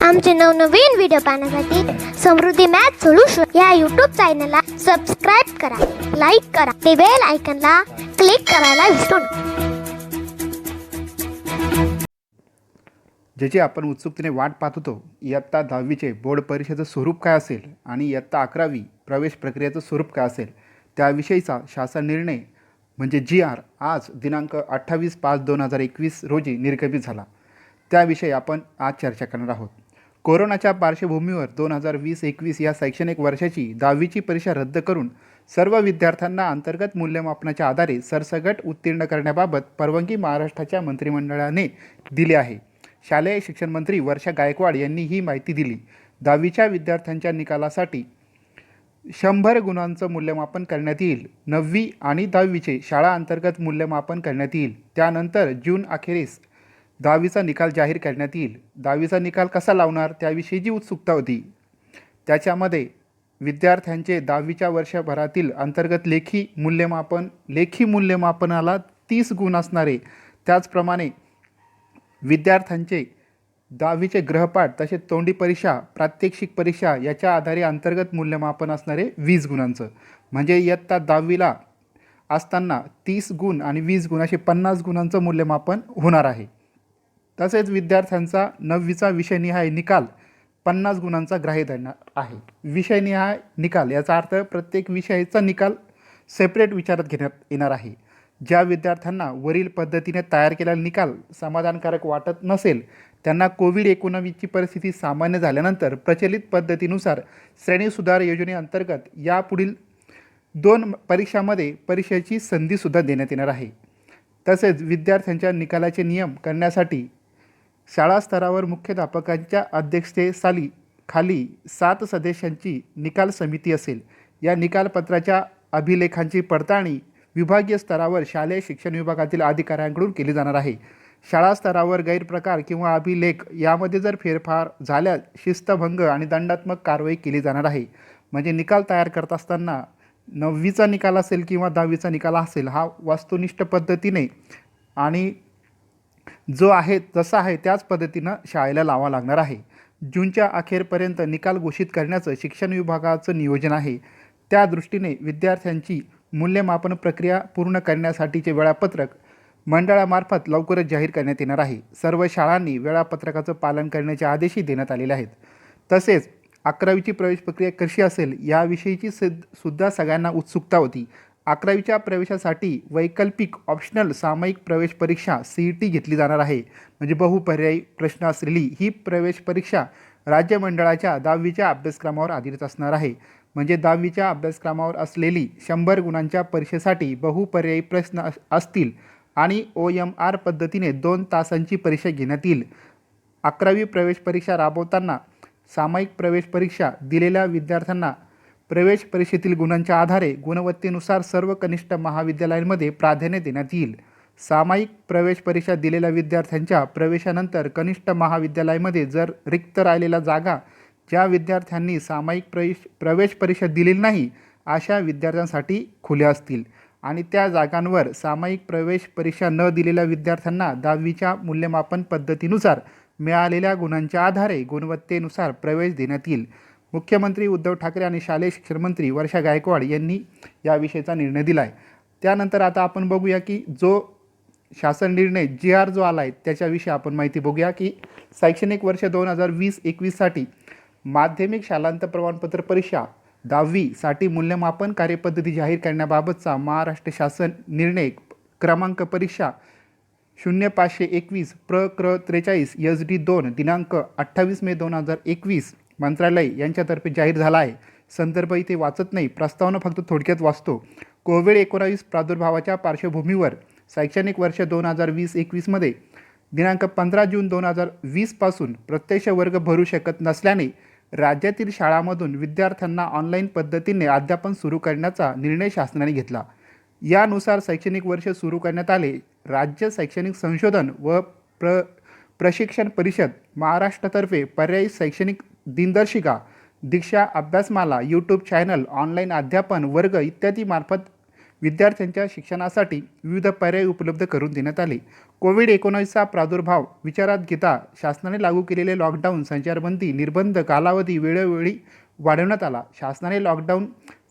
आमचे नवनवीन व्हिडिओ पाहण्यासाठी समृद्धी मॅथ सोल्युशन या यूट्यूब चॅनलला सबस्क्राईब करा, लाईक करा, ते बेल आयकॉनला क्लिक करायला विसरू नका. ज्याची आपण उत्सुकतेने वाट पाहत होतो, इयत्ता 10वीचे बोर्ड परीक्षेचं स्वरूप काय असेल आणि इयत्ता 11वी प्रवेश प्रक्रियेचं स्वरूप काय असेल त्याविषयीचा शासन निर्णय म्हणजे GR आज दिनांक 28/5/2021 रोजी निर्गमित झाला. त्याविषयी आपण आज चर्चा करणार आहोत. कोरोनाच्या पार्श्वभूमीवर 2020-21 या शैक्षणिक वर्षाची 10वीची परीक्षा रद्द करून सर्व विद्यार्थ्यांना अंतर्गत मूल्यमापनाच्या आधारे सरसकट उत्तीर्ण करण्याबाबत परवानगी महाराष्ट्राच्या मंत्रिमंडळाने दिली आहे. शालेय शिक्षण मंत्री वर्षा गायकवाड यांनी ही माहिती दिली. 10वीच्या विद्यार्थ्यांच्या निकालासाठी 100 गुणांचं मूल्यमापन करण्यात येईल. 9वी आणि 10वीचे शाळा अंतर्गत मूल्यमापन करण्यात येईल. त्यानंतर जून अखेरीस 10वीचा निकाल जाहीर करण्यात येईल. 10वीचा निकाल कसा लावणार त्याविषयी जी उत्सुकता होती, त्याच्यामध्ये विद्यार्थ्यांचे 10वीच्या वर्षभरातील अंतर्गत लेखी मूल्यमापनाला 30 गुण असणारे, त्याचप्रमाणे विद्यार्थ्यांचे 10वीचे गृहपाठ तसेच तोंडी परीक्षा, प्रात्यक्षिक परीक्षा याच्या आधारे अंतर्गत मूल्यमापन असणारे 20 गुणांचं, म्हणजे इयत्ता 10वीला असताना 30 गुण आणि 20 गुण असे 50 गुणांचं मूल्यमापन होणार आहे. तसेच विद्यार्थ्यांचा 9वीचा विषयनिहाय निकाल 50 गुणांचा ग्राह्य धरणार आहे. विषयनिहाय निकाल याचा अर्थ प्रत्येक विषयाचा निकाल सेपरेट विचारात घेण्यात येणार आहे. ज्या विद्यार्थ्यांना वरील पद्धतीने तयार केलेला निकाल समाधानकारक वाटत नसेल त्यांना कोविड-19ची परिस्थिती सामान्य झाल्यानंतर प्रचलित पद्धतीनुसार श्रेणी सुधार योजनेअंतर्गत यापुढील 2 परीक्षांमध्ये परीक्षेची संधीसुद्धा देण्यात येणार आहे. तसेच विद्यार्थ्यांच्या निकालाचे नियम करण्यासाठी शाळा स्तरावर मुख्याध्यापकांच्या खाली 7 सदस्यांची निकाल समिती असेल. या निकालपत्राच्या अभिलेखांची पडताळणी विभागीय स्तरावर शालेय शिक्षण विभागातील अधिकाऱ्यांकडून केली जाणार आहे. शाळा स्तरावर गैरप्रकार किंवा अभिलेख यामध्ये जर फेरफार झाल्यास शिस्तभंग आणि दंडात्मक कारवाई केली जाणार आहे. म्हणजे निकाल तयार करत असताना 9वीचा निकाल असेल किंवा 10वीचा निकाल असेल, हा वस्तुनिष्ठ पद्धतीने आणि जो आहे जसा आहे त्याच पद्धतीनं शाळेला लावा लागणार आहे. जूनच्या अखेरपर्यंत निकाल घोषित करण्याचं शिक्षण विभागाचं नियोजन आहे. त्या दृष्टीने विद्यार्थ्यांची मूल्यमापन प्रक्रिया पूर्ण करण्यासाठीचे वेळापत्रक मंडळामार्फत लवकरच जाहीर करण्यात येणार आहे. सर्व शाळांनी वेळापत्रकाचं पालन करण्याचे आदेशही देण्यात आलेले आहेत. तसेच 11वीची प्रवेश प्रक्रिया कशी असेल याविषयीची सुद्धा सगळ्यांना उत्सुकता होती. 11वीच्या प्रवेशासाठी वैकल्पिक ऑप्शनल सामायिक प्रवेश परीक्षा CET घेतली जाणार आहे. म्हणजे बहुपर्यायी प्रश्न असलेली ही प्रवेश परीक्षा राज्य मंडळाच्या 10वीच्या अभ्यासक्रमावर आधारित असणार आहे. म्हणजे 10वीच्या अभ्यासक्रमावर असलेली 100 गुणांच्या परीक्षेसाठी बहुपर्यायी प्रश्न असतील आणि OMR पद्धतीने 2 तासांची परीक्षा घेण्यात येईल. 11वी प्रवेश परीक्षा राबवताना सामायिक प्रवेश परीक्षा दिलेल्या विद्यार्थ्यांना प्रवेश परीक्षेतील गुणांच्या आधारे गुणवत्तेनुसार सर्व कनिष्ठ महाविद्यालयांमध्ये प्राधान्य देण्यात येईल. सामायिक प्रवेश परीक्षा दिलेल्या विद्यार्थ्यांच्या प्रवेशानंतर कनिष्ठ महाविद्यालयामध्ये जर रिक्त राहिलेल्या जागा ज्या विद्यार्थ्यांनी सामायिक प्रवेश परीक्षा दिलेली नाही अशा विद्यार्थ्यांसाठी खुल्या असतील आणि त्या जागांवर सामायिक प्रवेश परीक्षा न दिलेल्या विद्यार्थ्यांना 10वीच्या मूल्यमापन पद्धतीनुसार मिळालेल्या गुणांच्या आधारे गुणवत्तेनुसार प्रवेश देण्यात येईल. मुख्यमंत्री उद्धव ठाकरे आणि शालेय शिक्षण मंत्री वर्षा गायकवाड यांनी याविषयीचा निर्णय दिला आहे. त्यानंतर आता आपण बघूया की जो शासन निर्णय GR जो आला आहे त्याच्याविषयी आपण माहिती बघूया की शैक्षणिक वर्ष 2020-21साठी माध्यमिक शालांत प्रमाणपत्र परीक्षा 10वीसाठी मूल्यमापन कार्यपद्धती जाहीर करण्याबाबतचा महाराष्ट्र शासन निर्णय क्रमांक परीक्षा 0521 प्र 43 SD2 दिनांक 28 मे 2021 मंत्रालय यांच्यातर्फे जाहीर झाला आहे. संदर्भ इथे वाचत नाही, प्रस्तावना फक्त थोडक्यात वाचतो. कोविड-19 प्रादुर्भावाच्या पार्श्वभूमीवर शैक्षणिक वर्ष 2020-21मध्ये दिनांक 15 जून 2020 पासून प्रत्यक्ष वर्ग भरू शकत नसल्याने राज्यातील शाळांमधून विद्यार्थ्यांना ऑनलाईन पद्धतीने अध्यापन सुरू करण्याचा निर्णय शासनाने घेतला. यानुसार शैक्षणिक वर्ष सुरू करण्यात आले. राज्य शैक्षणिक संशोधन व प्रशिक्षण परिषद महाराष्ट्रातर्फे पर्यायी शैक्षणिक दिनदर्शिका, दीक्षा अभ्यासमाला, यूट्यूब चॅनल, ऑनलाईन अध्यापन वर्ग इत्यादी मार्फत विद्यार्थ्यांच्या शिक्षणासाठी विविध पर्याय उपलब्ध करून देण्यात आले. कोविड-19चा प्रादुर्भाव विचारात घेता शासनाने लागू केलेले लॉकडाऊन, संचारबंदी, निर्बंध कालावधी वेळोवेळी वाढवण्यात आला. शासनाने लॉकडाऊन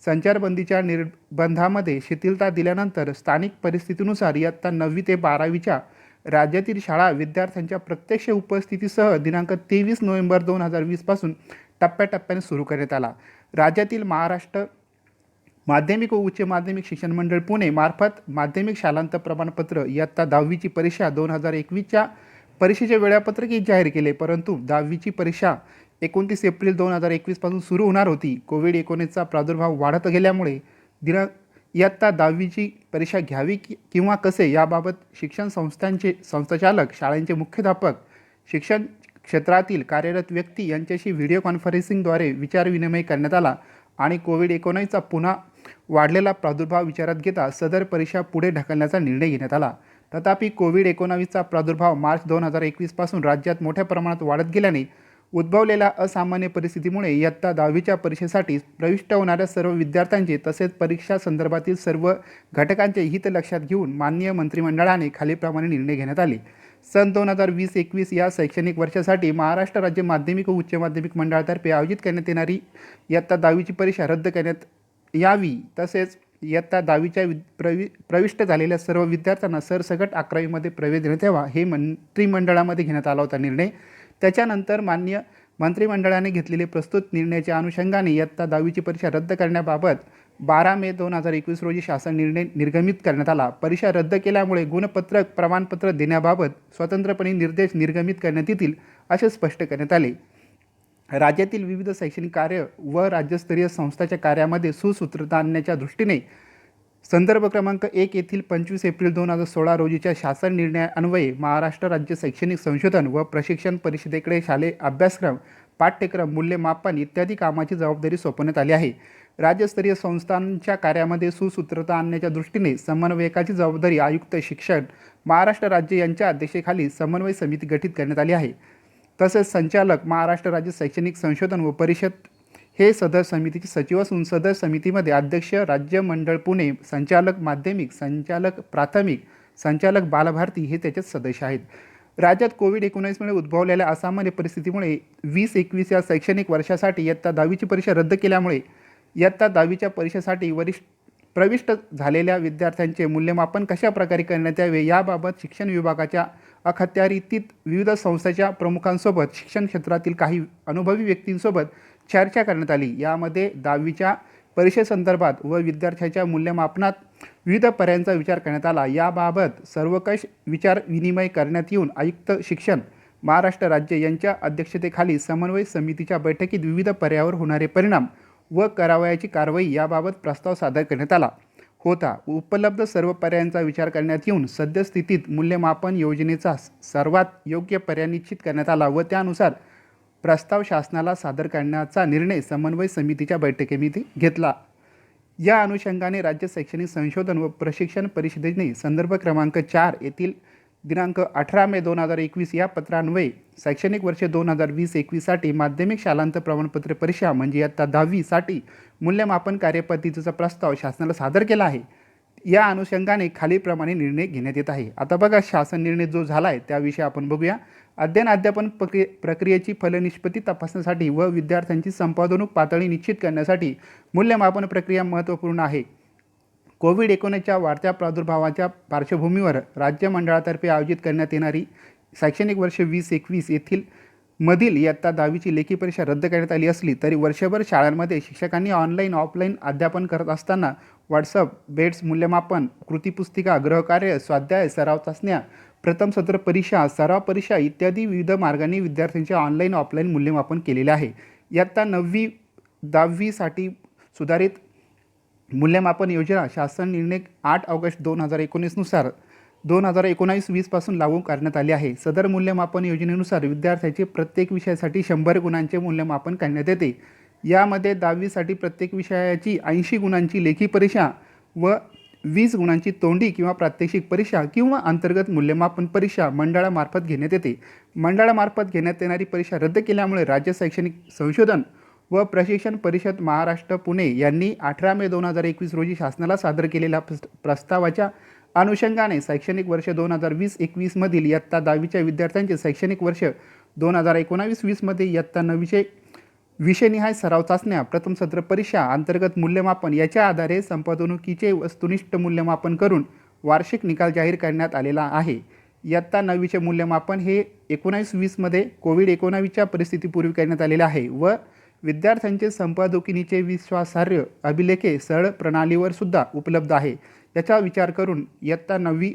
संचारबंदीच्या निर्बंधामध्ये शिथिलता दिल्यानंतर स्थानिक परिस्थितीनुसार इयत्ता 9वी ते 12वीच्या राज्यातील शाळा विद्यार्थ्यांच्या प्रत्यक्ष उपस्थितीसह दिनांक 23 नोव्हेंबर 2020 पासून टप्प्याटप्प्याने सुरू करण्यात आला. राज्यातील महाराष्ट्र माध्यमिक व उच्च माध्यमिक शिक्षण मंडळ पुणे मार्फत माध्यमिक शालांत प्रमाणपत्र इयत्ता 10वीची परीक्षा 2021च्या परीक्षेचे वेळापत्रकही जाहीर केले, परंतु 10वीची परीक्षा 29 एप्रिल 2021 पासून सुरू होणार होती. कोविड-19चा प्रादुर्भाव वाढत गेल्यामुळे इयत्ता 10वीची परीक्षा घ्यावी किंवा कसे याबाबत शिक्षण संस्थांचे संस्थाचालक, शाळांचे मुख्याध्यापक, शिक्षण क्षेत्रातील कार्यरत व्यक्ती यांच्याशी व्हिडिओ कॉन्फरन्सिंगद्वारे विचारविनिमय करण्यात आला आणि कोविड-19चा पुन्हा वाढलेला प्रादुर्भाव विचारात घेता सदर परीक्षा पुढे ढकलण्याचा निर्णय घेण्यात आला. तथापि कोविड-19चा प्रादुर्भाव मार्च 2021 पासून राज्यात मोठ्या प्रमाणात वाढत गेल्याने उद्भवलेल्या असामान्य परिस्थितीमुळे इयत्ता 10वीच्या परीक्षेसाठी प्रविष्ट होणाऱ्या सर्व विद्यार्थ्यांचे तसेच परीक्षा संदर्भातील सर्व घटकांचे हित लक्षात घेऊन माननीय मंत्रिमंडळाने खालीलप्रमाणे निर्णय घेण्यात आले. सन 2020-21 या शैक्षणिक वर्षासाठी महाराष्ट्र राज्य माध्यमिक व उच्च माध्यमिक मंडळातर्फे आयोजित करण्यात येणारी इयत्ता 10वीची परीक्षा रद्द करण्यात यावी. तसेच इयत्ता 10वीच्या प्रविष्ट झालेल्या सर्व विद्यार्थ्यांना सरसकट 11वीमध्ये प्रवेश देण्यात यावा, हे मंत्रिमंडळामध्ये घेण्यात आला होता निर्णय. त्याच्यानंतर माननीय मंत्रिमंडळाने घेतलेले प्रस्तुत निर्णयाच्या अनुषंगाने इयत्ता 10वीची परीक्षा रद्द करण्याबाबत 12 मे 2021 रोजी शासन निर्णय निर्गमित करण्यात आला. परीक्षा रद्द केल्यामुळे गुणपत्रक प्रमाणपत्र देण्याबाबत स्वतंत्रपणे निर्देश निर्गमित करण्यात येतील असे स्पष्ट करण्यात आले. राज्यातील विविध शैक्षणिक कार्य व राज्यस्तरीय संस्थांच्या कार्यामध्ये सुसूत्रता आणण्याच्या दृष्टीने संदर्भ क्रमांक 1 येथील 25 एप्रिल 2016 रोजीच्या शासन निर्णयान्वये महाराष्ट्र राज्य शैक्षणिक संशोधन व प्रशिक्षण परिषदेकडे शालेय अभ्यासक्रम, पाठ्यक्रम, मूल्यमापन इत्यादी कामाची जबाबदारी सोपवण्यात आली आहे. राज्यस्तरीय संस्थांच्या कार्यामध्ये सुसूत्रता आणण्याच्या दृष्टीने समन्वयकाची जबाबदारी आयुक्त शिक्षण महाराष्ट्र राज्य यांच्या अध्यक्षतेखाली समन्वय समिती गठीत करण्यात आली आहे. तसेच संचालक महाराष्ट्र राज्य शैक्षणिक संशोधन व परिषद हे सदर समितीचे सचिव असून सदर समितीमध्ये अध्यक्ष राज्य मंडळ पुणे, संचालक माध्यमिक, संचालक प्राथमिक, संचालक बालभारती हे त्याचे सदस्य आहेत. राज्यात कोविड-19मुळे उद्भवलेल्या असामान्य परिस्थितीमुळे 20-21 या शैक्षणिक वर्षासाठी इयत्ता 10वीची परीक्षा रद्द केल्यामुळे इयत्ता 10वीच्या परीक्षेसाठी प्रविष्ट झालेल्या विद्यार्थ्यांचे मूल्यमापन कशा प्रकारे करण्यात यावे याबाबत शिक्षण विभागाच्या अखत्यारीतील विविध संस्थांच्या प्रमुखांसोबत शिक्षण क्षेत्रातील काही अनुभवी व्यक्तींसोबत चर्चा करण्यात आली. यामध्ये 10वीच्या परीक्षेसंदर्भात व विद्यार्थ्यांच्या मूल्यमापनात विविध पर्यायांचा विचार करण्यात आला. याबाबत सर्वकष विचार विनिमय करण्यात येऊन आयुक्त शिक्षण महाराष्ट्र राज्य यांच्या अध्यक्षतेखाली समन्वय समितीच्या बैठकीत विविध पर्यायावर होणारे परिणाम व करावयाची कारवाई याबाबत प्रस्ताव सादर करण्यात आला होता. उपलब्ध सर्व पर्यायांचा विचार करण्यात येऊन सद्यस्थितीत मूल्यमापन योजनेचा सर्वात योग्य पर्याय निश्चित करण्यात आला व त्यानुसार प्रस्ताव शासनाला सादर करण्याचा निर्णय समन्वय समितीच्या बैठकीमध्ये घेतला. या अनुषंगाने राज्य शैक्षणिक संशोधन व प्रशिक्षण परिषदेने संदर्भ क्रमांक 4 येथील दिनांक 18 मे 2021 या पत्रान्वये शैक्षणिक वर्ष 2020-21साठी माध्यमिक शालांत प्रमाणपत्र परीक्षा म्हणजे इयत्ता 10वीसाठी मूल्यमापन कार्यपद्धतीचा प्रस्ताव शासनाला सादर केला आहे. या अनुषंगाने खालीलप्रमाणे निर्णय घेण्यात येत आहे. आता बघा शासन निर्णय जो झाला आहे त्याविषयी आपण बघूया. अध्ययन प्रक्रियेची फलनिष्पत्ती तपासण्यासाठी व विद्यार्थ्यांची संपादनूक पातळी निश्चित करण्यासाठी मूल्यमापन प्रक्रिया महत्त्वपूर्ण आहे. कोविड-19च्या वाढत्या प्रादुर्भावाच्या पार्श्वभूमीवर राज्य मंडळातर्फे आयोजित करण्यात येणारी शैक्षणिक वर्ष 20-21 येथील मधील इयत्ता 10वीची लेखी परीक्षा रद्द करण्यात आली असली तरी वर्षभर शाळांमध्ये शिक्षकांनी ऑनलाईन ऑफलाईन अध्यापन करत असताना व्हॉट्सअप, बेट्स मूल्यमापन, कृतीपुस्तिका, गृहकार्य, स्वाध्याय, सराव चाचण्या, प्रथम सत्र परीक्षा, सराव परीक्षा इत्यादी विविध मार्गांनी विद्यार्थ्यांचे ऑनलाईन ऑफलाईन मूल्यमापन केलेले आहे. इयत्ता 9वी 10वीसाठी सुधारित मूल्यमापन योजना शासन निर्णय 8 ऑगस्ट 2019 नुसार 2019-20 पासून लागू करण्यात आली आहे. सदर मूल्यमापन योजनेनुसार विद्यार्थ्यांचे प्रत्येक विषयासाठी 100 गुणांचे मूल्यमापन करण्यात येते. यामध्ये 10वीसाठी प्रत्येक विषयाची 80 गुणांची लेखी परीक्षा व 20 गुणांची तोंडी किंवा प्रात्यक्षिक परीक्षा किंवा अंतर्गत मूल्यमापन परीक्षा मंडळामार्फत घेण्यात येते. मंडळामार्फत घेण्यात येणारी परीक्षा रद्द केल्यामुळे राज्य शैक्षणिक संशोधन व प्रशिक्षण परिषद महाराष्ट्र पुणे यांनी 18 मे 2021 रोजी शासनाला सादर केलेल्या प्रस्तावाच्या अनुषंगाने शैक्षणिक वर्ष 2020-21 मधील इयत्ता 10वीच्या विद्यार्थ्यांचे शैक्षणिक वर्ष 2019-20 मध्ये इयत्ता 9वीचे विषयनिहाय सराव चाचण्या, प्रथम सत्र परीक्षा, अंतर्गत मूल्यमापन याच्या आधारे संपादनुकीचे वस्तुनिष्ठ मूल्यमापन करून वार्षिक निकाल जाहीर करण्यात आलेला आहे. इयत्ता 9वीचे मूल्यमापन हे 19-20 मध्ये कोविड-19च्या परिस्थितीपूर्वी करण्यात आलेले आहे व विद्यार्थ्यांचे संपादकीचे विश्वासार्ह अभिलेखे सरळ प्रणालीवर सुद्धा उपलब्ध आहे. याचा विचार करून इयत्ता 9वी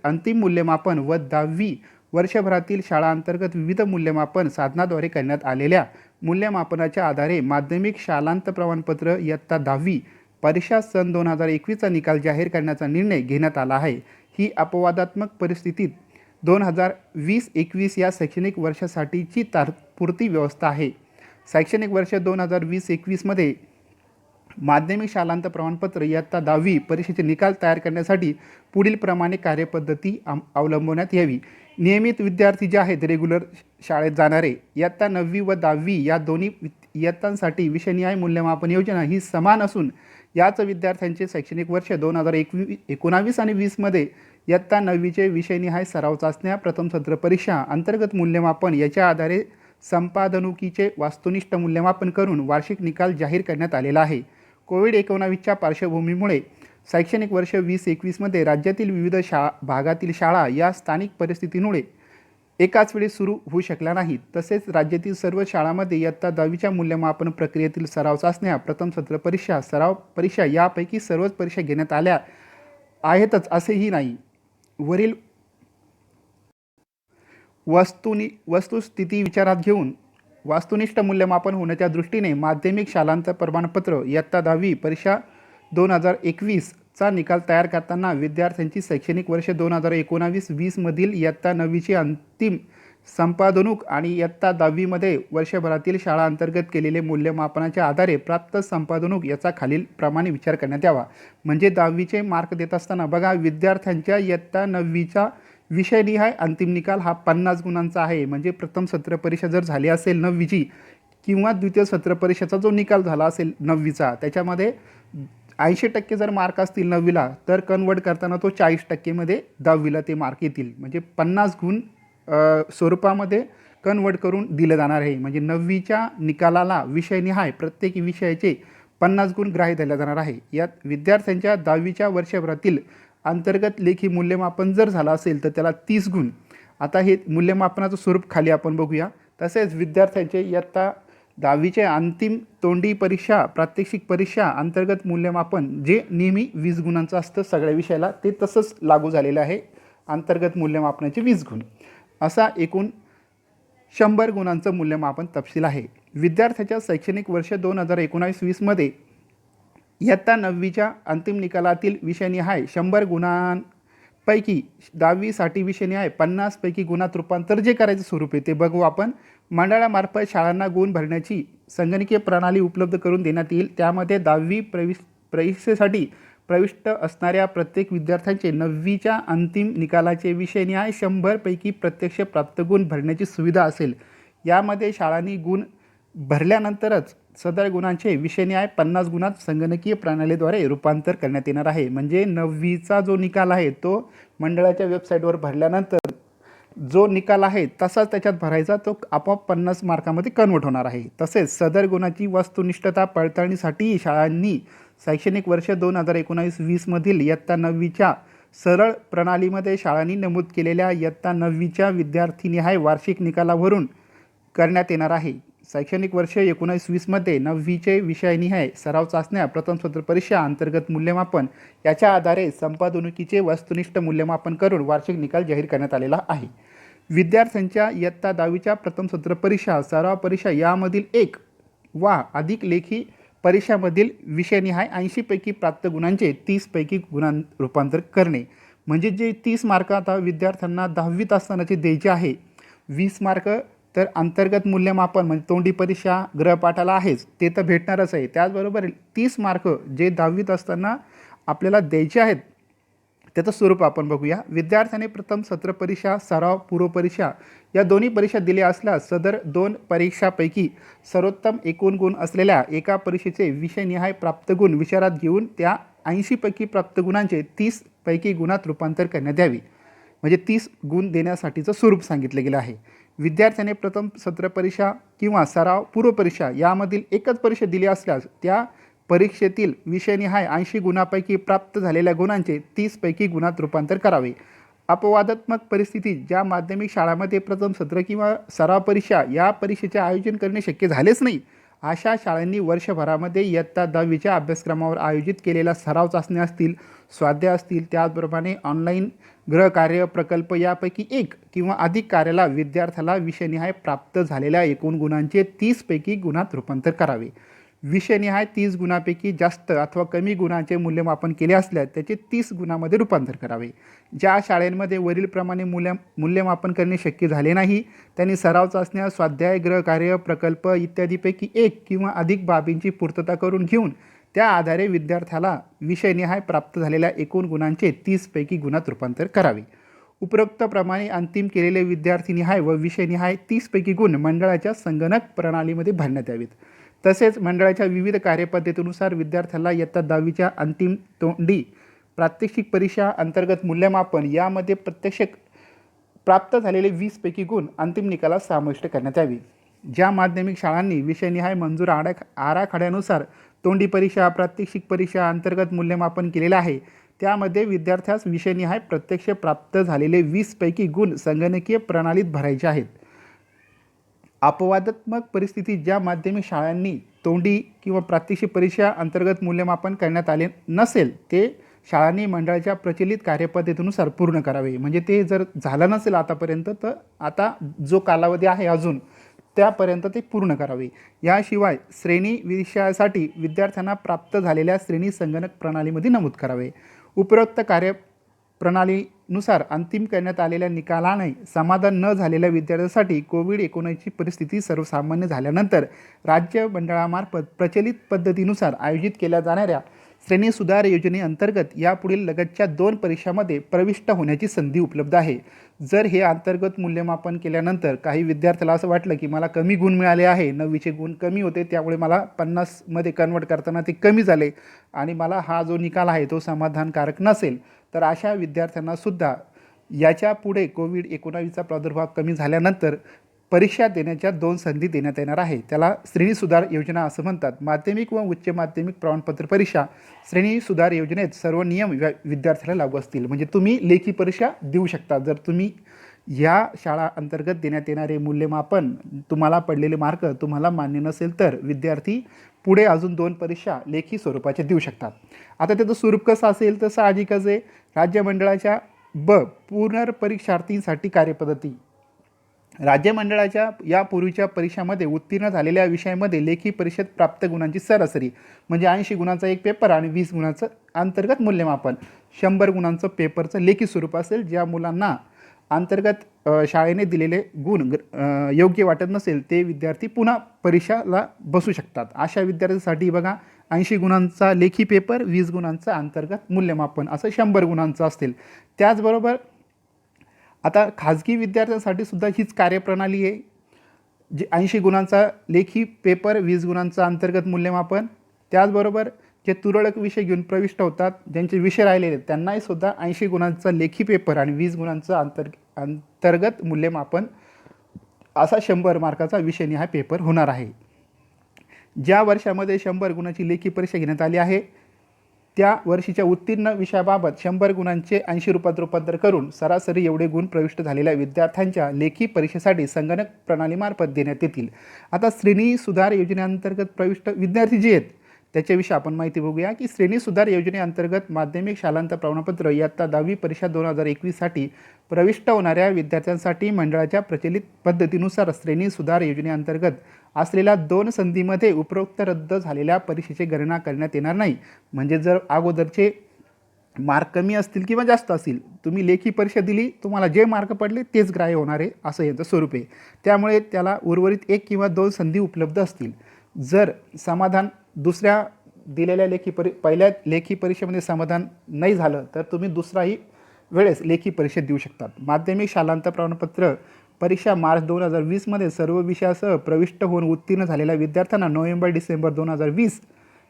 अंतिम मूल्यमापन व 10वी वर्षभरातील शाळांतर्गत विविध मूल्यमापन साधनाद्वारे करण्यात आलेल्या मूल्यमापनाच्या आधारे माध्यमिक शालांत प्रमाणपत्र इयत्ता 10वी परीक्षा सन 2021चा निकाल जाहीर करण्याचा निर्णय घेण्यात आला आहे. ही अपवादात्मक परिस्थितीत 2020-21 या शैक्षणिक वर्षासाठीची तात्पुरती व्यवस्था आहे. शैक्षणिक वर्ष 2020-21 मध्ये माध्यमिक शालांत प्रमाणपत्र इयत्ता 10वी परीक्षेचे निकाल तयार करण्यासाठी पुढील प्रमाणे कार्यपद्धती अवलंबण्यात यावी. नियमित विद्यार्थी जे आहेत रेग्युलर शाळेत जाणारे इयत्ता 9वी व 10वी या दोन्ही इयत्तांसाठी विषयनिहाय मूल्यमापन योजना ही समान असून याच विद्यार्थ्यांचे शैक्षणिक वर्ष 2019 आणि 20 मध्ये इयत्ता 9वीचे विषयनिहाय सराव चाचण्या, प्रथम सत्र परीक्षा, अंतर्गत मूल्यमापन याच्या आधारे संपादनुकीचे वस्तुनिष्ठ मूल्यमापन करून वार्षिक निकाल जाहीर करण्यात आलेला आहे. कोविड-19च्या पार्श्वभूमीमुळे शैक्षणिक वर्ष 2021 मध्ये राज्यातील विविध भागातील शाळा या स्थानिक परिस्थितीमुळे एकाच वेळी सुरू होऊ शकल्या नाहीत. तसेच राज्यातील सर्व शाळांमध्ये इयत्ता 10वीच्या मूल्यमापन प्रक्रियेतील सराव चाचण्या, प्रथम सत्र परीक्षा, सराव परीक्षा यापैकी सर्वच परीक्षा घेण्यात आल्या आहेतच असेही नाही. वरील वस्तुस्थिती विचारात घेऊन वस्तुनिष्ठ मूल्यमापन होण्याच्या दृष्टीने माध्यमिक शालांत प्रमाणपत्र इयत्ता 10वी परीक्षा 2021 चा निकाल तयार करताना विद्यार्थ्यांची शैक्षणिक वर्ष 2019-20 मधील इयत्ता 9वीची अंतिम संपादनुक आणि इयत्ता 10वी मध्ये वर्षभरातील शाळा अंतर्गत केलेले मूल्यमापनाच्या आधारे प्राप्त संपादनुक याचा खालील प्रमाणे विचार करण्यात यावा. म्हणजे 10वीचे मार्क देत असताना बघा, विद्यार्थ्यांच्या इयत्ता 9वीचा विषयनिहाय अंतिम निकाल हा 50 गुणांचा आहे. म्हणजे प्रथम सत्र परीक्षा जर झाली असेल 9वीची किंवा द्वितीय सत्र परीक्षेचा जो निकाल झाला असेल 9वीचा त्याच्यामध्ये 80% जर मार्क असतील 9वीला तर कन्वर्ट करताना तो 40% मध्ये 10वीला ते मार्क येतील. म्हणजे 50 गुण स्वरूपामध्ये कन्वर्ट करून दिलं जाणार आहे. म्हणजे 9वीच्या निकालाला विषयनिहाय प्रत्येक विषयाचे 50 गुण ग्राह्य धरले जाणार आहे. यात विद्यार्थ्यांच्या 10वीच्या वर्षभरातील अंतर्गत लेखी मूल्यमापन जर झालं असेल तर त्याला 30 गुण. आता हे मूल्यमापनाचं स्वरूप खाली आपण बघूया. तसेच विद्यार्थ्यांचे इयत्ता 10वीचे अंतिम तोंडी परीक्षा, प्रात्यक्षिक परीक्षा, अंतर्गत मूल्यमापन जे नेहमी 20 गुणांचं असतं सगळ्या विषयाला ते तसंच लागू झालेलं आहे. अंतर्गत मूल्यमापनाचे 20 गुण असा एकूण 100 गुणांचं मूल्यमापन तपशील आहे. विद्यार्थ्याच्या शैक्षणिक वर्ष 2019-20 मध्ये इयत्ता 9वीच्या अंतिम निकालातील विषयनिहाय 100 गुणांपैकी 10वीसाठी विषयनिहाय 50 पैकी गुणात रूपांतर जे करायचं स्वरूप आहे ते बघू आपण. मंडळामार्फत शाळांना गुण भरण्याची संगणकीय प्रणाली उपलब्ध करून देण्यात येईल. त्यामध्ये 10वी परीक्षेसाठी प्रविष्ट असणाऱ्या प्रत्येक विद्यार्थ्यांचे 9वीच्या अंतिम निकालाचे विषयनिहाय 100 पैकी प्रत्यक्ष प्राप्त गुण भरण्याची सुविधा असेल. यामध्ये शाळांनी गुण भरल्यानंतरच सदर गुणांचे विषयनिहाय 50 गुणात संगणकीय प्रणालीद्वारे रूपांतर करण्यात येणार आहे. म्हणजे 9वीचा जो निकाल आहे तो मंडळाच्या वेबसाईटवर भरल्यानंतर जो निकाल आहे तसाच त्याच्यात भरायचा, तो आपोआप 50 मार्कामध्ये कन्वर्ट होणार आहे. तसेच सदर गुणाची वस्तुनिष्ठता पडताळणीसाठी शाळांनी शैक्षणिक वर्ष 2019-20 मधील इयत्ता 9वीच्या सरळ प्रणालीमध्ये शाळांनी नमूद केलेल्या इयत्ता 9वीच्या विद्यार्थीनिहाय वार्षिक निकालावरून करण्यात येणार आहे. शैक्षणिक वर्ष 19-20 मध्ये 9वीचे विषयनिहाय सराव चाचण्या, प्रथम सत्र परीक्षा, अंतर्गत मूल्यमापन याच्या आधारे संपादनुकीचे वस्तुनिष्ठ मूल्यमापन करून वार्षिक निकाल जाहीर करण्यात आलेला आहे. विद्यार्थ्यांच्या इयत्ता 10वीच्या प्रथम सत्र परीक्षा, सराव परीक्षा यामधील एक वा अधिक लेखी परीक्षामधील विषयनिहाय 80 पैकी प्राप्त गुणांचे 30 पैकी गुणांत रूपांतर करणे. म्हणजे जे 30 मार्क आता विद्यार्थ्यांना 10वीत असतानाचे द्यायचे आहे, 20 मार्क तर अंतर्गत मूल्यमापन म्हणजे तोंडी परीक्षा गृहपाठाला आहेच ते तर भेटणारच आहे. त्याचबरोबर 30 मार्क जे 10वीत असताना आपल्याला द्यायचे आहेत त्याचं स्वरूप आपण बघूया. विद्यार्थ्याने प्रथम सत्र परीक्षा, सराव, पूर्वपरीक्षा या दोन्ही परीक्षा दिल्या असल्यास सदर 2 परीक्षापैकी सर्वोत्तम एकूण गुण असलेल्या एका परीक्षेचे विषयनिहाय प्राप्त गुण विचारात घेऊन त्या 80 पैकी प्राप्त गुणांचे 30 पैकी गुणात रूपांतर करण्यात यावे. म्हणजे 30 गुण देण्यासाठीचं स्वरूप सांगितलं गेलं आहे. विद्यार्थ्याने प्रथम सत्र परीक्षा किंवा सराव, पूर्वपरीक्षा यामधील एकच परीक्षा दिली असल्यास त्या परीक्षेतील विषयनिहाय 80 गुणांपैकी प्राप्त झालेल्या गुणांचे 30 पैकी गुणात रूपांतर करावे. अपवादात्मक परिस्थितीत ज्या माध्यमिक शाळांमध्ये प्रथम सत्र किंवा सराव परीक्षा या परीक्षेचे आयोजन करणे शक्य झालेच नाही, अशा शाळांनी वर्षभरामध्ये इयत्ता 10वीच्या अभ्यासक्रमावर आयोजित केलेल्या सराव चाचण्या असतील, स्वाध्याय असतील, त्याचप्रमाणे ऑनलाईन गृहकार्य, प्रकल्प यापैकी एक किंवा अधिक कार्याला विद्यार्थ्याला विषयनिहाय प्राप्त झालेल्या एकूण गुणांचे 30 पैकी गुणात रूपांतर करावे. विषयनिहाय 30 गुणांपैकी जास्त अथवा कमी गुणांचे मूल्यमापन केले असल्यास त्याचे 30 गुणांमध्ये रूपांतर करावे. ज्या शाळांमध्ये वरीलप्रमाणे मूल्यमापन करणे शक्य झाले नाही त्यांनी सराव चाचण्या, स्वाध्याय, गृहकार्य, प्रकल्प इत्यादीपैकी एक किंवा अधिक बाबींची पूर्तता करून घेऊन त्या आधारे विद्यार्थ्याला विषयनिहाय प्राप्त झालेल्या एकूण गुणांचे 30 पैकी गुणात रूपांतर करावे. उपरोक्तप्रमाणे अंतिम केलेले विद्यार्थीनिहाय व विषयनिहाय 30 पैकी गुण मंडळाच्या संगणक प्रणालीमध्ये भरण्यात यावेत. तसेच मंडळाच्या विविध कार्यपद्धतीनुसार विद्यार्थ्याला इयत्ता 10वीच्या अंतिम तोंडी प्रात्यक्षिक परीक्षा, अंतर्गत मूल्यमापन यामध्ये प्रत्यक्ष प्राप्त झालेले 20 पैकी गुण अंतिम निकालात समाविष्ट करण्यात यावे. ज्या माध्यमिक शाळांनी विषयनिहाय मंजूर आराखड्यानुसार तोंडी परीक्षा, प्रात्यक्षिक परीक्षा, अंतर्गत मूल्यमापन केलेलं आहे त्यामध्ये विद्यार्थ्यास विषयनिहाय प्रत्यक्ष प्राप्त झालेले 20 पैकी गुण संगणकीय प्रणालीत भरायचे आहेत. अपवादात्मक परिस्थितीत ज्या माध्यमिक शाळांनी तोंडी किंवा प्रात्यक्षिक परीक्षा, अंतर्गत मूल्यमापन करण्यात आले नसेल ते शाळांनी मंडळाच्या प्रचलित कार्यपद्धतीनुसार पूर्ण करावे. म्हणजे ते जर झालं नसेल आतापर्यंत तर आता जो कालावधी आहे अजून त्यापर्यंत ते पूर्ण करावे. याशिवाय श्रेणी विषयासाठी विद्यार्थ्यांना प्राप्त झालेल्या श्रेणी संगणक प्रणालीमध्ये नमूद करावे. उपरोक्त कार्यप्रणालीनुसार अंतिम करण्यात आलेल्या निकालाने समाधान न झालेल्या विद्यार्थ्यांसाठी कोविड-19ची परिस्थिती सर्वसामान्य झाल्यानंतर राज्य मंडळामार्फत प्रचलित पद्धतीनुसार आयोजित केल्या जाणाऱ्या श्रेणी सुधार योजनेअंतर्गत यापुढील लगतच्या 2 परीक्षांमध्ये प्रविष्ट होण्याची संधी उपलब्ध आहे. जर हे अंतर्गत मूल्यमापन केल्यानंतर काही विद्यार्थ्याला असं वाटलं की मला कमी गुण मिळाले आहे, 9वीचे गुण कमी होते त्यामुळे मला 50मध्ये कन्वर्ट करताना ते कमी झाले आणि मला हा जो निकाल आहे तो समाधानकारक नसेल, तर अशा विद्यार्थ्यांनासुद्धा याच्या पुढे कोविड-19चा प्रादुर्भाव कमी झाल्यानंतर परीक्षा देण्याच्या 2 संधी देण्यात येणार आहे. त्याला श्रेणी सुधार योजना असं म्हणतात. माध्यमिक व उच्च माध्यमिक प्रमाणपत्र परीक्षा श्रेणी सुधार योजनेत सर्व नियम विद्यार्थ्याला लागू असतील. म्हणजे तुम्ही लेखी परीक्षा देऊ शकता. जर तुम्ही या शाळा अंतर्गत देण्यात येणारे मूल्यमापन, तुम्हाला पडलेले मार्क तुम्हाला मान्य नसेल तर विद्यार्थी पुढे अजून 2 परीक्षा लेखी स्वरूपाचे देऊ शकतात. आता त्याचं स्वरूप कसं असेल तर साहजिकच आहे. राज्य मंडळाच्या पुनर्परीक्षार्थींसाठी कार्यपद्धती. राज्य मंडळाच्या यापूर्वीच्या परीक्षामध्ये उत्तीर्ण झालेल्या विषयामध्ये लेखी परीक्षेत प्राप्त गुणांची सरासरी म्हणजे 80 गुणांचा एक पेपर आणि 20 गुणांचं अंतर्गत मूल्यमापन, 100 गुणांचं पेपरचं लेखी स्वरूप असेल. ज्या मुलांना अंतर्गत शाळेने दिलेले गुण योग्य वाटत नसेल ते विद्यार्थी पुन्हा परीक्षाला बसू शकतात. अशा विद्यार्थ्यांसाठी बघा 80 गुणांचा लेखी पेपर, 20 गुणांचं अंतर्गत मूल्यमापन असं 100 गुणांचं असतील. त्याचबरोबर आता खाजगी विद्यार्थ्यांसाठी सुद्धा हीच कार्यप्रणाली आहे. जे 80 गुणांचा लेखी पेपर, 20 गुणांचं अंतर्गत मूल्यमापन, त्याचबरोबर जे तुरळक विषय घेऊन प्रविष्ट होतात, ज्यांचे विषय राहिलेले त्यांनाही सुद्धा 80 गुणांचा लेखी पेपर आणि 20 गुणांचं अंतर्गत मूल्यमापन असा 100 मार्काचा विषयनिहाय पेपर होणार आहे. ज्या वर्षामध्ये 100 गुणाची लेखी परीक्षा घेण्यात आली आहे त्या वर्षीच्या उत्तीर्ण विषयाबाबत 100 गुणांचे 80 रुपयात रूपांतर करून सरासरी एवढे गुण प्रविष्ट झालेल्या विद्यार्थ्यांच्या लेखी परीक्षेसाठी संगणक प्रणालीमार्फत देण्यात येतील. आता श्रेणी सुधार योजनेअंतर्गत प्रविष्ट विद्यार्थी जे आहेत त्याच्याविषयी आपण माहिती बघूया की श्रेणी सुधार योजनेअंतर्गत माध्यमिक शालांत प्रमाणपत्र इयत्ता 10वी परीक्षा 2021साठी प्रविष्ट होणाऱ्या विद्यार्थ्यांसाठी मंडळाच्या प्रचलित पद्धतीनुसार श्रेणी सुधार योजनेअंतर्गत असलेल्या 2 संधीमध्ये उपरोक्त रद्द झालेल्या परीक्षेची गणना करण्यात येणार नाही. म्हणजे जर अगोदरचे मार्क कमी असतील किंवा जास्त असतील, तुम्ही लेखी परीक्षा दिली, तुम्हाला जे मार्क पडले तेच ग्राह्य होणार आहे असं याचं स्वरूप आहे. त्यामुळे त्याला उर्वरित 1 किंवा 2 संधी उपलब्ध असतील. जर समाधान दुसऱ्या दिलेल्या पहिल्या लेखी परीक्षेमध्ये समाधान नाही झालं तर तुम्ही दुसराही वेळेस लेखी परीक्षेत देऊ शकतात. माध्यमिक शालांत प्रमाणपत्र परीक्षा मार्च 2020मध्ये सर्व विषयासह प्रविष्ट होऊन उत्तीर्ण झालेल्या विद्यार्थ्यांना नोव्हेंबर-डिसेंबर 2020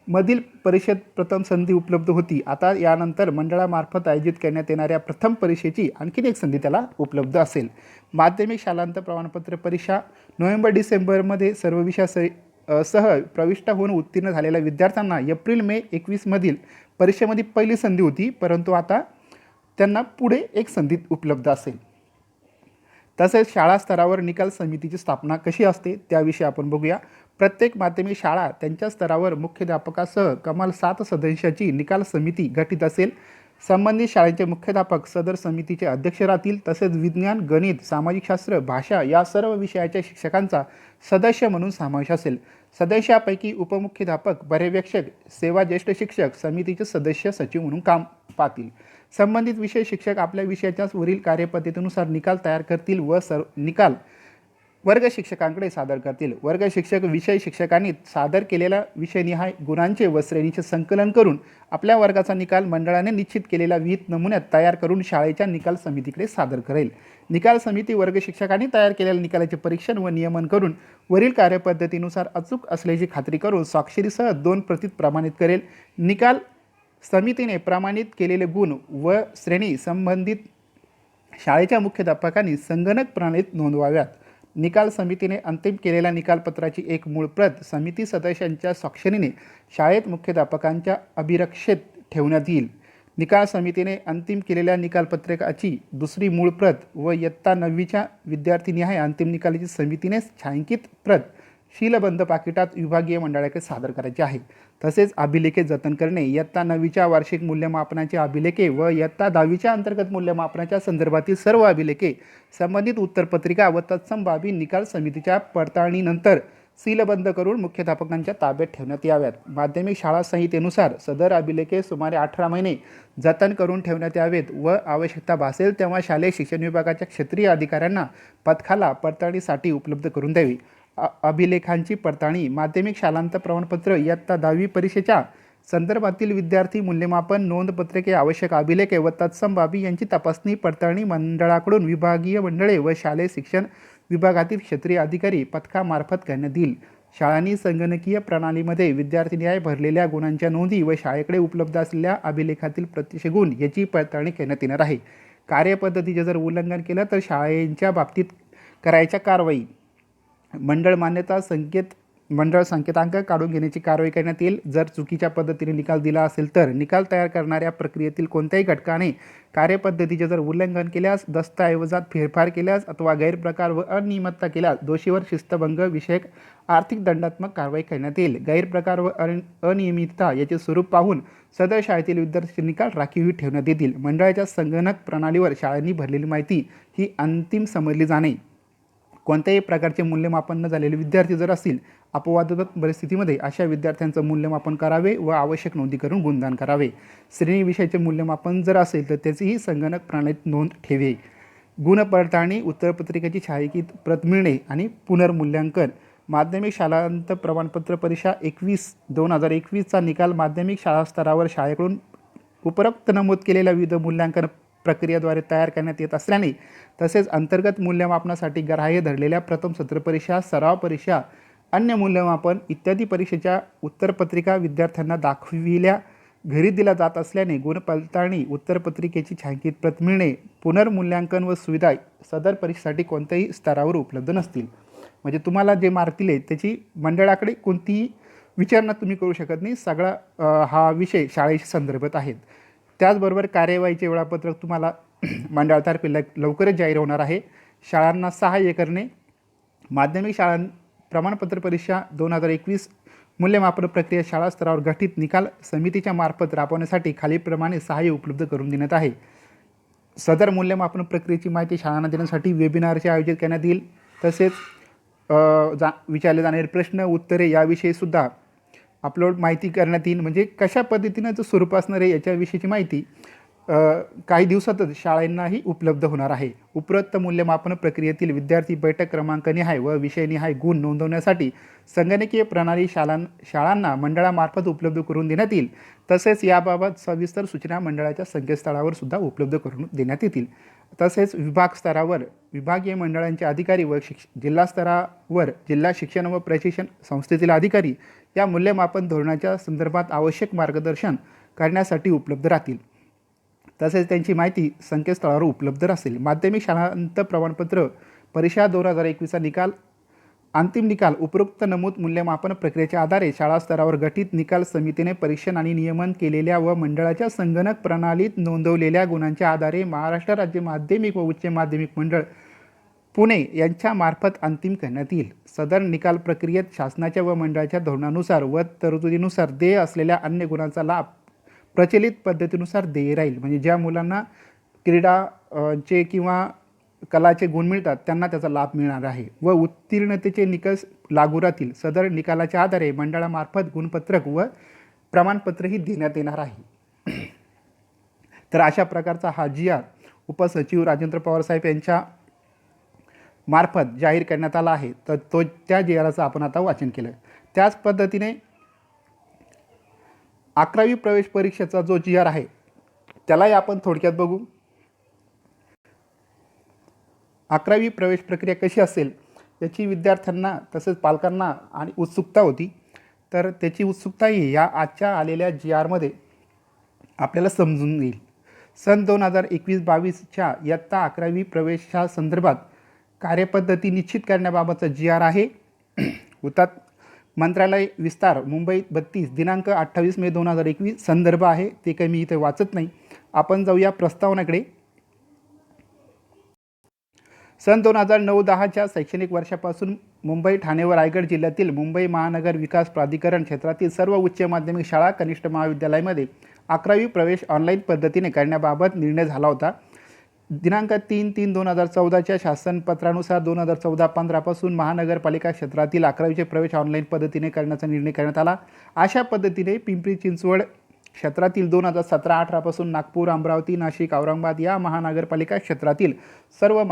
मधील परीक्षेत प्रथम संधी उपलब्ध होती. आता यानंतर मंडळामार्फत आयोजित करण्यात येणाऱ्या प्रथम परीक्षेची आणखीन एक संधी त्याला उपलब्ध असेल. माध्यमिक शालांत प्रमाणपत्र परीक्षा नोव्हेंबर-डिसेंबरमध्ये सर्व विषयासह प्रविष्ट होऊन उत्तीर्ण झालेल्या विद्यार्थ्यांना एप्रिल-मे 2021 मधील परीक्षेमध्ये पहिली संधी होती, परंतु आता त्यांना पुढे एक संधी उपलब्ध असेल. तसेच शाळा स्तरावर निकाल समितीची स्थापना कशी असते त्याविषयी आपण बघूया. प्रत्येक माध्यमिक शाळा त्यांच्या स्तरावर मुख्याध्यापकासह कमाल 7 सदस्याची निकाल समिती गठीत असेल. संबंधित शाळेचे मुख्याध्यापक सदर समितीचे अध्यक्ष राहतील. तसेच विज्ञान, गणित, सामाजिक शास्त्र, भाषा या सर्व विषयाच्या शिक्षकांचा सदस्य म्हणून समावेश असेल. सदस्यापैकी उपमुख्याध्यापक, पर्यवेक्षक, सेवा ज्येष्ठ शिक्षक समितीचे सदस्य सचिव म्हणून काम पाहतील. संबंधित विषय शिक्षक आपल्या विषयाच्या वरील कार्यपद्धतीनुसार निकाल तयार करतील व निकाल वर्ग शिक्षकांकडे सादर करतील. वर्ग शिक्षक विषय शिक्षकांनी सादर केलेल्या विषयनिहाय गुणांचे व श्रेणीचे संकलन करून आपल्या वर्गाचा निकाल मंडळाने निश्चित केलेल्या विहित नमुन्यात तयार करून शाळेच्या निकाल समितीकडे सादर करेल. निकाल समिती वर्ग शिक्षकांनी तयार केलेल्या निकालाचे परीक्षण व नियमन करून वरील कार्यपद्धतीनुसार अचूक असल्याची खात्री करून स्वाक्षरीसह 2 प्रती प्रमाणित करेल. निकाल समितीने प्रमाणित केलेले गुण व श्रेणी संबंधित शाळेच्या मुख्याध्यापकांनी संगणक प्रणालीत नोंदवाव्यात. निकाल समितीने अंतिम केलेल्या निकालपत्राची एक मूळ प्रत समिती सदस्यांच्या स्वाक्षरीने शाळेत मुख्याध्यापकांच्या अभिरक्षेत ठेवण्यात येईल. निकाल समितीने अंतिम केलेल्या निकालपत्रकाची दुसरी मूळ प्रत व इयत्ता 9वीच्या विद्यार्थीनिहाय अंतिम निकालाची समितीने छायांकित प्रत शीलबंद पाकिटात विभागीय मंडळाकडे सादर करायचे आहे. तसेच अभिलेखे जतन करणे. इयत्ता 9वीच्या वार्षिक मूल्यमापनाचे अभिलेखे व इयत्ता 10वीच्या अंतर्गत मूल्यमापनाच्या संदर्भातील सर्व अभिलेखे, संबंधित उत्तरपत्रिका व तत्सम बाबी निकाल समितीच्या पडताळणीनंतर सीलबंद करून मुख्याध्यापकांच्या ताब्यात ठेवण्यात याव्यात. माध्यमिक शाळा संहितेनुसार सदर अभिलेखे सुमारे 18 महिने जतन करून ठेवण्यात यावेत व आवश्यकता भासेल तेव्हा शालेय शिक्षण विभागाच्या क्षेत्रीय अधिकाऱ्यांना पथकाला पडताळणीसाठी उपलब्ध करून द्यावी. अभिलेखांची पडताळणी. माध्यमिक शालांत प्रमाणपत्र इयत्ता 10वी परीक्षेच्या संदर्भातील विद्यार्थी मूल्यमापन, नोंदपत्रके, आवश्यक अभिलेखे व तत्सम बाबी यांची तपासणी पडताळणी मंडळाकडून विभागीय मंडळे व शालेय शिक्षण विभागातील क्षेत्रीय अधिकारी पथकामार्फत करण्यात येईल. शाळांनी संगणकीय प्रणालीमध्ये विद्यार्थीनिहाय भरलेल्या गुणांच्या नोंदी व शाळेकडे उपलब्ध असलेल्या अभिलेखातील प्रत्यक्ष गुण याची पडताळणी करण्यात येणार आहे. कार्यपद्धतीचे जर उल्लंघन केलं तर शाळेच्या बाबतीत करायच्या कारवाई. मंडळ संकेतांक काढून घेण्याची कारवाई करण्यात येईल. जर चुकीच्या पद्धतीने निकाल दिला असेल तर निकाल तयार करणाऱ्या प्रक्रियेतील कोणत्याही घटकाने कार्यपद्धतीचे जर उल्लंघन केल्यास, दस्तऐवजात फेरफार केल्यास अथवा गैरप्रकार व अनियमितता केल्यास दोषीवर शिस्तभंग विषयक आर्थिक दंडात्मक कारवाई करण्यात येईल. गैरप्रकार व अनियमितता याचे स्वरूप पाहून सदर शाळेतील विद्यार्थ्यांचे निकाल राखीव ठेवण्यात येतील. मंडळाच्या संगणक प्रणालीवर शाळांनी भरलेली माहिती ही अंतिम समजली जाणे. कोणत्याही प्रकारचे मूल्यमापन न झालेले विद्यार्थी जर असतील, अपवादात्मक परिस्थितीमध्ये अशा विद्यार्थ्यांचं मूल्यमापन करावे व आवश्यक नोंदी करून गुणदान करावे. श्रेणी विषयाचे मूल्यमापन जर असेल तर त्याचीही संगणक प्रणालीत नोंद ठेवे. गुण पडताळणी. उत्तरपत्रिकेची छायांकित प्रत मिळणे आणि पुनर्मूल्यांकन. माध्यमिक शालांत प्रमाणपत्र परीक्षा 2021चा निकाल माध्यमिक शाळा स्तरावर शाळेकडून उपरोक्त नमूद केलेल्या विविध मूल्यांकन प्रक्रियेद्वारे तयार करण्यात येत असल्याने तसेच अंतर्गत मूल्यमापनासाठी ग्राह्य धरलेल्या प्रथम सत्र परीक्षा, सराव परीक्षा, अन्य मूल्यमापन इत्यादी परीक्षेच्या उत्तरपत्रिका विद्यार्थ्यांना दाखविल्या घरी दिला जात असल्याने गुण पडताळणी, उत्तरपत्रिकेची छायांकित प्रत मिळणे, पुनर्मूल्यांकन व सुविधा सदर परीक्षेसाठी कोणत्याही स्तरावर उपलब्ध नसतील. म्हणजे तुम्हाला जे मार्क दिले त्याची मंडळाकडे कोणतीही विचारणा तुम्ही करू शकत नाही. सगळा हा विषय शाळेशी संदर्भात आहेत. त्याचबरोबर कार्यवाहीचे वेळापत्रक तुम्हाला मंडळातर्फे लवकरच जाहीर होणार आहे. शाळांना सहाय्य करणे. माध्यमिक शाळां प्रमाणपत्र परीक्षा 2021 मूल्यमापन प्रक्रिया शाळा स्तरावर गठीत निकाल समितीच्या मार्फत राबवण्यासाठी खालीलप्रमाणे सहाय्य उपलब्ध करून देण्यात आहे. सदर मूल्यमापन प्रक्रियेची माहिती शाळांना देण्यासाठी वेबिनारचे आयोजित करण्यात येईल. तसेच विचारले जाणारे प्रश्न उत्तरे याविषयीसुद्धा अपलोड माहिती करण्यात येईल. म्हणजे कशा पद्धतीनं जो स्वरूप असणार आहे याच्याविषयीची माहिती काही दिवसातच शाळांनाही उपलब्ध होणार आहे. उपरोक्त मूल्यमापन प्रक्रियेतील विद्यार्थी बैठक क्रमांकनिहाय व विषयनिहाय गुण नोंदवण्यासाठी संगणकीय प्रणाली शाळांना मंडळामार्फत उपलब्ध करून देण्यात येईल. तसेच याबाबत सविस्तर सूचना मंडळाच्या संकेतस्थळावर सुद्धा उपलब्ध करून देण्यात येतील. तसेच विभाग स्तरावर विभागीय मंडळांचे अधिकारी व जिल्हा स्तरावर जिल्हा शिक्षण व प्रशिक्षण संस्थेतील अधिकारी या मूल्यमापन धोरणाच्या संदर्भात आवश्यक मार्गदर्शन करण्यासाठी उपलब्ध राहतील. तसेच त्यांची माहिती संकेतस्थळावर उपलब्ध असेल. माध्यमिक शालांत प्रमाणपत्र परीक्षा 2021चा निकाल अंतिम निकाल उपरोक्त नमूद मूल्यमापन प्रक्रियेच्या आधारे शाळा स्तरावर गठीत निकाल समितीने परीक्षण आणि नियमन केलेल्या व मंडळाच्या संगणक प्रणालीत नोंदवलेल्या गुणांच्या आधारे महाराष्ट्र राज्य माध्यमिक व उच्च माध्यमिक मंडळ पुणे यांच्यामार्फत अंतिम करण्यात येईल. सदर निकाल प्रक्रियेत शासनाच्या व मंडळाच्या धोरणानुसार व तरतुदीनुसार देय असलेल्या अन्य गुणांचा लाभ प्रचलित पद्धतीनुसार देय राहील. म्हणजे ज्या मुलांना क्रीडाचे किंवा कलाचे गुण मिळतात त्यांना त्याचा लाभ मिळणार आहे व उत्तीर्णतेचे निकष लागू राहतील. सदर निकालाच्या आधारे मंडळामार्फत गुणपत्रक व प्रमाणपत्रही देण्यात येणार आहे. तर अशा प्रकारचा हा GR उपसचिव राजेंद्र पवार साहेब यांच्या मार्फत जाहीर करण्यात आला आहे. तर त्या GRचं आपण आता वाचन केलं. त्याच पद्धतीने 11वी प्रवेश परीक्षेचा जो GR आहे त्यालाही आपण थोडक्यात बघू. 11वी प्रवेश प्रक्रिया कशी असेल याची विद्यार्थ्यांना तसेच पालकांना आणि उत्सुकता होती. तर त्याची उत्सुकताही या आजच्या आलेल्या GRमध्ये आपल्याला समजून येईल. सन 2021-22च्या इयत्ता 11वी प्रवेशासंदर्भात कार्यपद्धती निश्चित करण्याबाबतचा GR आहे. हुतात्मा मंत्रालय विस्तार मुंबई 32 दिनांक 28 मे 2021 संदर्भ आहे. ते काही मी इथे वाचत नाही. आपण जाऊया प्रस्तावनेकडे. सन 2009-10च्या शैक्षणिक वर्षापासून मुंबई, ठाणे व रायगड जिल्ह्यातील मुंबई महानगर विकास प्राधिकरण क्षेत्रातील सर्व उच्च माध्यमिक शाळा कनिष्ठ महाविद्यालयामध्ये 11वी प्रवेश ऑनलाईन पद्धतीने करण्याबाबत निर्णय झाला होता. दिनांक 3/3/2014च्या शासनपत्रानुसार 2014-15 पासून महानगरपालिका क्षेत्रातील 11वीचे प्रवेश ऑनलाईन पद्धतीने करण्याचा निर्णय करण्यात आला. अशा पद्धतीने पिंपरी चिंचवड क्षेत्रातील 2017-18 पासून नागपूर, अमरावती, नाशिक, औरंगाबाद या महानगरपालिका क्षेत्रातील सर्व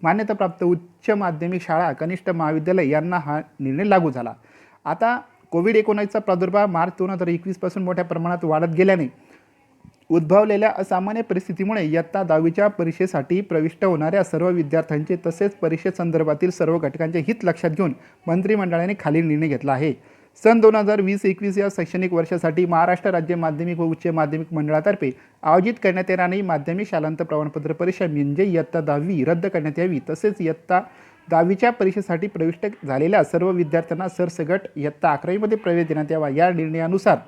मान्यताप्राप्त उच्च माध्यमिक शाळा कनिष्ठ महाविद्यालय यांना हा निर्णय लागू झाला. आता कोविड-19चा प्रादुर्भाव मार्च 2021 पासून मोठ्या प्रमाणात वाढत गेल्याने उद्भवलेल्या असामान्य परिस्थितीमुळे इयत्ता 10वीच्या परीक्षेसाठी प्रविष्ट होणाऱ्या सर्व विद्यार्थ्यांचे तसेच परीक्षेसंदर्भातील सर्व घटकांचे हित लक्षात घेऊन मंत्रिमंडळाने खालील निर्णय घेतला आहे. सन 2020-21 या शैक्षणिक वर्षासाठी महाराष्ट्र राज्य माध्यमिक व उच्च माध्यमिक मंडळातर्फे आयोजित करण्यात येणारी माध्यमिक शालांत प्रमाणपत्र परीक्षा म्हणजे इयत्ता 10वी रद्द करण्यात यावी. तसेच इयत्ता 10वीच्या परीक्षेसाठी प्रविष्ट झालेल्या सर्व विद्यार्थ्यांना सरसकट इयत्ता 11वीमध्ये प्रवेश देण्यात यावा. या निर्णयानुसार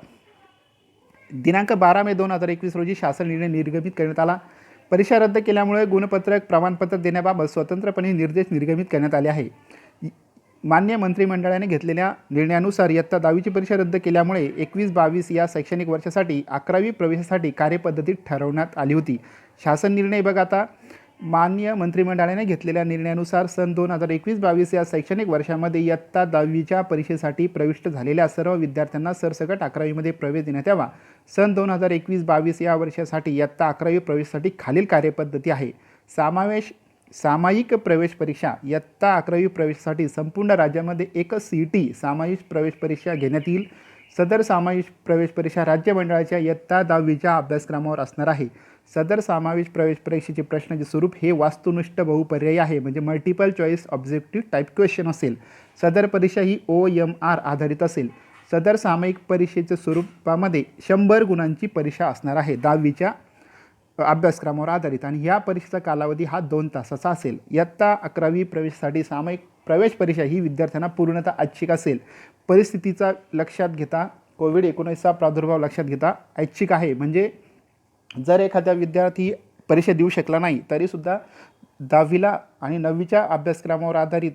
दिनांक 12 मे 2021 रोजी शासन निर्णय निर्गमित करण्यात आला. परीक्षा रद्द केल्यामुळे गुणपत्रक प्रमाणपत्र देण्याबाबत स्वतंत्रपणे निर्देश निर्गमित करण्यात आले आहे. मान्य मंत्रिमंडळाने घेतलेल्या निर्णयानुसार इयत्ता 10वीची परीक्षा रद्द केल्यामुळे 21-22 या शैक्षणिक वर्षासाठी 11वी प्रवेशासाठी कार्यपद्धती ठरवण्यात आली होती. शासन निर्णय बघा आता. मान्य मंत्रिमंडळाने घेतलेल्या निर्णयानुसार सन 2021-22 या शैक्षणिक वर्षामध्ये इयत्ता 10वीच्या परीक्षेसाठी प्रविष्ट झालेल्या सर्व विद्यार्थ्यांना सरसकट 11वीमध्ये प्रवेश देण्यात यावा. सन 2021-22 या वर्षासाठी इयत्ता 11वी प्रवेशासाठी खालील कार्यपद्धती आहे. सामायिक प्रवेश परीक्षा. इयत्ता 11वी प्रवेशासाठी संपूर्ण राज्यामध्ये एकच CET सामायिक प्रवेश परीक्षा घेण्यात येईल. सदर सामायिक प्रवेश परीक्षा राज्य मंडळाच्या इयत्ता 10वीच्या अभ्यासक्रमावर असणार आहे. सदर सामावेश प्रवेश परीक्षेचे प्रश्नाचे स्वरूप हे वास्तुनिष्ठ बहुपर्यायी आहे, म्हणजे multiple choice objective type question असेल. सदर परीक्षा ही OMR आधारित असेल. सदर सामायिक परीक्षेच्या स्वरूपामध्ये 100 गुणांची परीक्षा असणार आहे 10वीच्या अभ्यासक्रमावर आधारित आणि या परीक्षेचा कालावधी हा 2 तासाचा असेल. इयत्ता 11वी प्रवेशासाठी सामायिक प्रवेश परीक्षा ही विद्यार्थ्यांना पूर्णतः ऐच्छिक असेल. परिस्थितीचा लक्षात घेता कोविड-19चा प्रादुर्भाव लक्षात घेता ऐच्छिक आहे. म्हणजे जर एखादा विद्यार्थी परीक्षा देऊ शकला नाही तरीसुद्धा 10वीला आणि 9वीच्या अभ्यासक्रमावर आधारित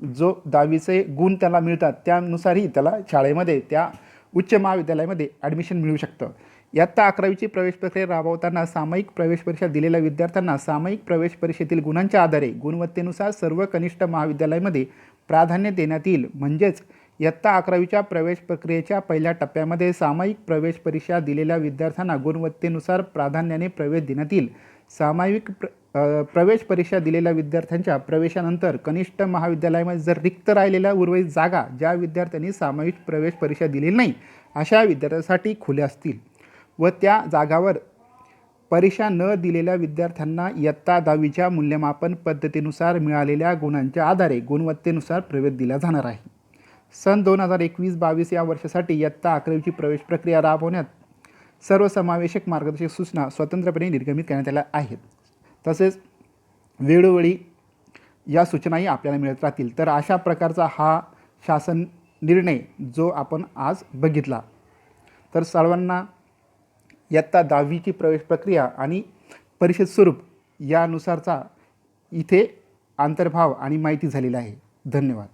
जो 10वीचे गुण त्याला मिळतात त्यानुसारही त्याला शाळेमध्ये त्या उच्च महाविद्यालयामध्ये ॲडमिशन मिळू शकतं. इयत्ता 11वीची प्रवेश प्रक्रिया राबवताना सामायिक प्रवेश परीक्षा दिलेल्या विद्यार्थ्यांना सामायिक प्रवेश परीक्षेतील गुणांच्या आधारे गुणवत्तेनुसार सर्व कनिष्ठ महाविद्यालयामध्ये प्राधान्य देण्यात येईल. म्हणजेच इयत्ता 11वीच्या प्रवेश प्रक्रियेच्या पहिल्या टप्प्यामध्ये सामायिक प्रवेश परीक्षा दिलेल्या विद्यार्थ्यांना गुणवत्तेनुसार प्राधान्याने प्रवेश देण्यात येईल. सामायिक प्रवेश परीक्षा दिलेल्या विद्यार्थ्यांच्या प्रवेशानंतर कनिष्ठ महाविद्यालयामध्ये जर रिक्त राहिलेल्या उर्वरित जागा ज्या विद्यार्थ्यांनी सामायिक प्रवेश परीक्षा दिलेली नाही अशा विद्यार्थ्यांसाठी खुल्या असतील व त्या जागावर परीक्षा न दिलेल्या विद्यार्थ्यांना इयत्ता 10वीच्या मूल्यमापन पद्धतीनुसार मिळालेल्या गुणांच्या आधारे गुणवत्तेनुसार प्रवेश दिला जाणार आहे. सन 2021-22 या वर्षासाठी इयत्ता 11वीची प्रवेश प्रक्रिया राबवण्यात सर्वसमावेशक मार्गदर्शक सूचना स्वतंत्रपणे निर्गमित करण्यात आल्या आहेत. तसेच वेळोवेळी या सूचनाही आपल्याला मिळत राहतील. तर अशा प्रकारचा हा शासन निर्णय जो आपण आज बघितला. तर सर्वांना इयत्ता 10वीची प्रवेश प्रक्रिया आणि परीक्षेत स्वरूप यानुसारचा इथे अंतर्भाव आणि माहिती झालेला आहे. धन्यवाद.